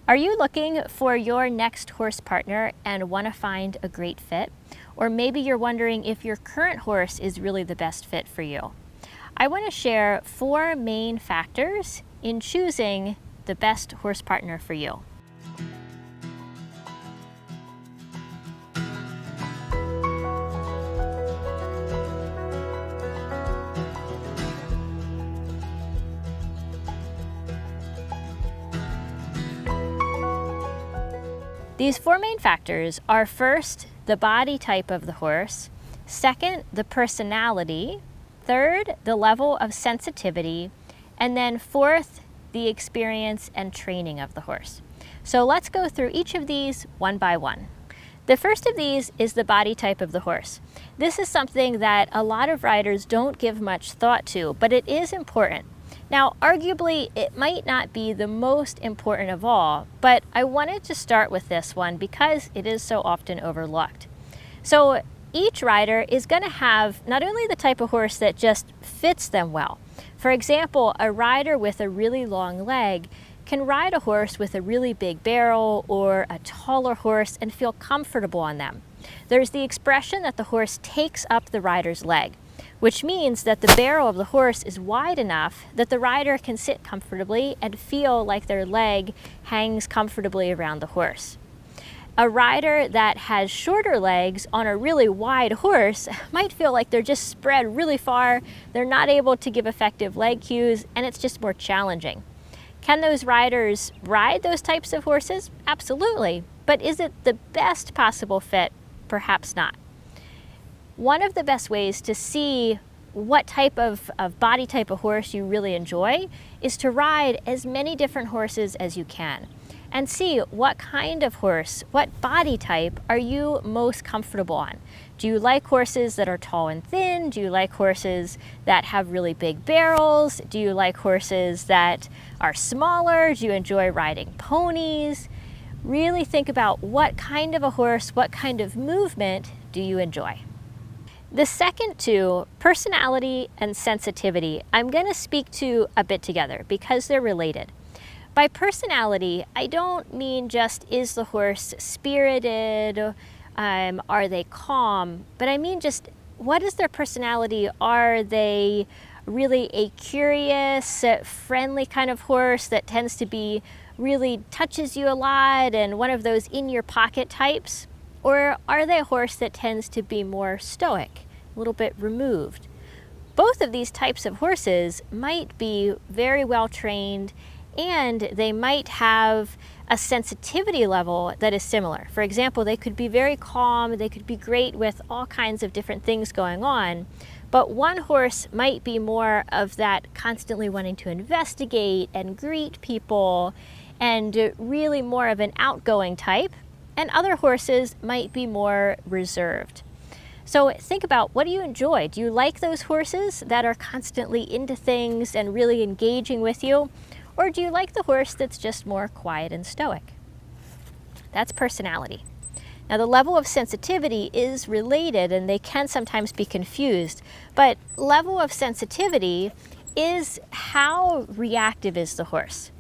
Are you looking for your next horse partner and want to find a great fit? Or maybe you're wondering if your current horse is really the best fit for you. I want to share 4 main factors in choosing the best horse partner for you. These 4 main factors are: first, the body type of the horse; second, the personality; third, the level of sensitivity; and then fourth, the experience and training of the horse. So let's go through each of these one by one. The first of these is the body type of the horse. This is something that a lot of riders don't give much thought to, but it is important. Now, arguably, it might not be the most important of all, but I wanted to start with this one because it is so often overlooked. So each rider is going to have not only the type of horse that just fits them well. For example, a rider with a really long leg can ride a horse with a really big barrel or a taller horse and feel comfortable on them. There's the expression that the horse takes up the rider's leg, which means that the barrel of the horse is wide enough that the rider can sit comfortably and feel like their leg hangs comfortably around the horse. A rider that has shorter legs on a really wide horse might feel like they're just spread really far, they're not able to give effective leg cues, and it's just more challenging. Can those riders ride those types of horses? Absolutely. But is it the best possible fit? Perhaps not. One of the best ways to see what type of body type of horse you really enjoy is to ride as many different horses as you can and see what kind of horse, what body type are you most comfortable on. Do you like horses that are tall and thin? Do you like horses that have really big barrels? Do you like horses that are smaller? Do you enjoy riding ponies? Really think about what kind of a horse, what kind of movement do you enjoy. The second two, personality and sensitivity, I'm going to speak to a bit together because they're related. By personality, I don't mean just is the horse spirited, are they calm, but I mean just what is their personality? Are they really a curious, friendly kind of horse that tends to be really touches you a lot and one of those in your pocket types? Or are they a horse that tends to be more stoic, a little bit removed? Both of these types of horses might be very well trained and they might have a sensitivity level that is similar. For example, they could be very calm, they could be great with all kinds of different things going on, but one horse might be more of that constantly wanting to investigate and greet people and really more of an outgoing type, and other horses might be more reserved. So think about, what do you enjoy? Do you like those horses that are constantly into things and really engaging with you? Or do you like the horse that's just more quiet and stoic? That's personality. Now, the level of sensitivity is related and they can sometimes be confused, but level of sensitivity is how reactive is the horse?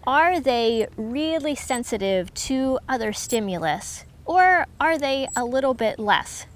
Are they really sensitive to other stimulus, or are they a little bit less?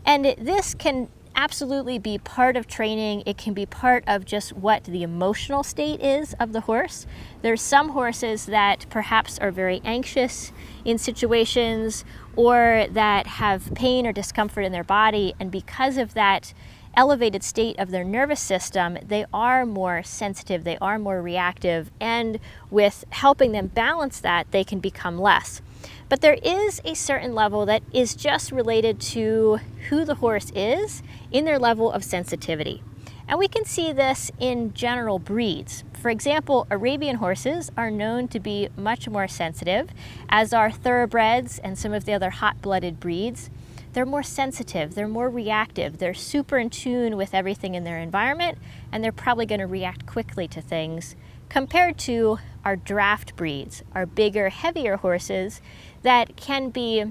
And this can absolutely be part of training. It can be part of just what the emotional state is of the horse. There's some horses that perhaps are very anxious in situations or that have pain or discomfort in their body, and because of that elevated state of their nervous system, they are more sensitive, they are more reactive, and with helping them balance that, they can become less. But there is a certain level that is just related to who the horse is in their level of sensitivity. And we can see this in general breeds. For example, Arabian horses are known to be much more sensitive, as are thoroughbreds and some of the other hot-blooded breeds. They're more sensitive, they're more reactive, they're super in tune with everything in their environment, and they're probably going to react quickly to things, compared to our draft breeds, our bigger, heavier horses that can be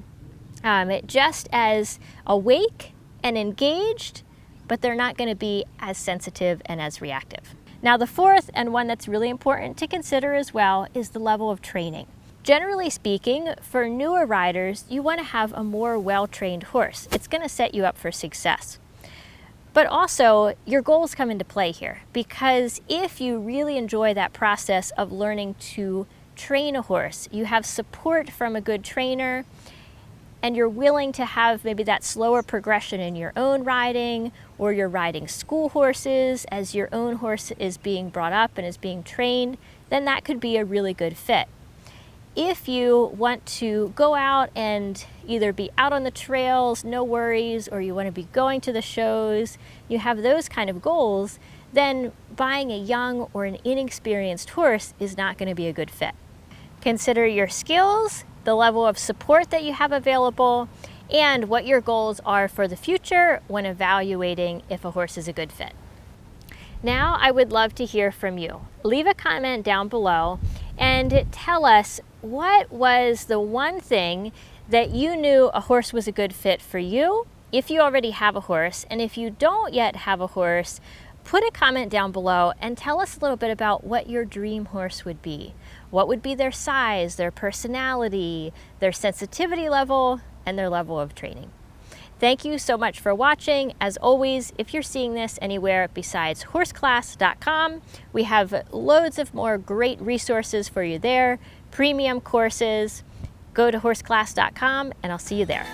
just as awake and engaged, but they're not going to be as sensitive and as reactive. Now, the fourth, and one that's really important to consider as well, is the level of training. Generally speaking, for newer riders, you want to have a more well-trained horse. It's going to set you up for success. But also, your goals come into play here, because if you really enjoy that process of learning to train a horse, you have support from a good trainer, and you're willing to have maybe that slower progression in your own riding, or you're riding school horses as your own horse is being brought up and is being trained, then that could be a really good fit. If you want to go out and either be out on the trails, no worries, or you want to be going to the shows, you have those kind of goals, then buying a young or an inexperienced horse is not going to be a good fit. Consider your skills, the level of support that you have available, and what your goals are for the future when evaluating if a horse is a good fit. Now, I would love to hear from you. Leave a comment down below and tell us, what was the one thing that you knew a horse was a good fit for you if you already have a horse? And if you don't yet have a horse, put a comment down below and tell us a little bit about what your dream horse would be. What would be their size, their personality, their sensitivity level, and their level of training. Thank you so much for watching. As always, if you're seeing this anywhere besides horseclass.com, we have loads of more great resources for you there, premium courses. Go to horseclass.com and I'll see you there.